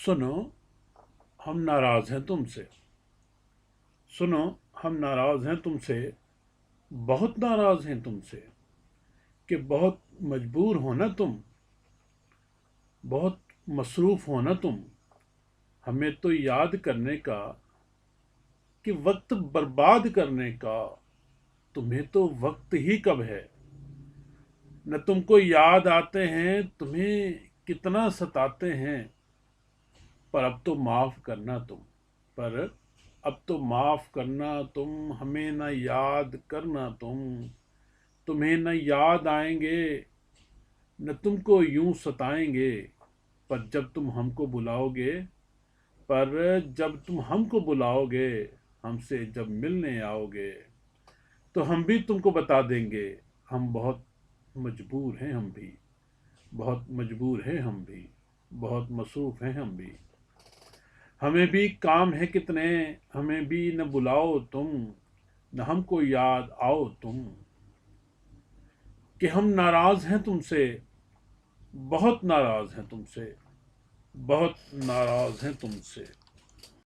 सुनो, हम नाराज़ हैं तुमसे। सुनो, हम नाराज़ हैं तुमसे, बहुत नाराज़ हैं तुमसे, कि बहुत मजबूर हो ना तुम, बहुत मसरूफ़ हो ना तुम, हमें तो याद करने का, कि वक्त बर्बाद करने का तुम्हें तो वक्त ही कब है। न तुमको याद आते हैं, तुम्हें कितना सताते हैं, पर अब तो माफ़ करना तुम, पर अब तो माफ़ करना तुम, हमें न याद करना तुम। तुम्हें न याद आएंगे, न तुमको यूं सताएंगे, पर जब तुम हमको बुलाओगे, पर जब तुम हमको बुलाओगे, हमसे जब मिलने आओगे, तो हम भी तुमको बता देंगे, हम बहुत मजबूर हैं हम भी, बहुत मजबूर हैं हम भी, बहुत मसरूफ़ हैं हम भी। हमें भी काम है कितने, हमें भी न बुलाओ तुम, न हमको याद आओ तुम, कि हम नाराज़ हैं तुमसे, बहुत नाराज़ हैं तुमसे, बहुत नाराज़ हैं तुमसे।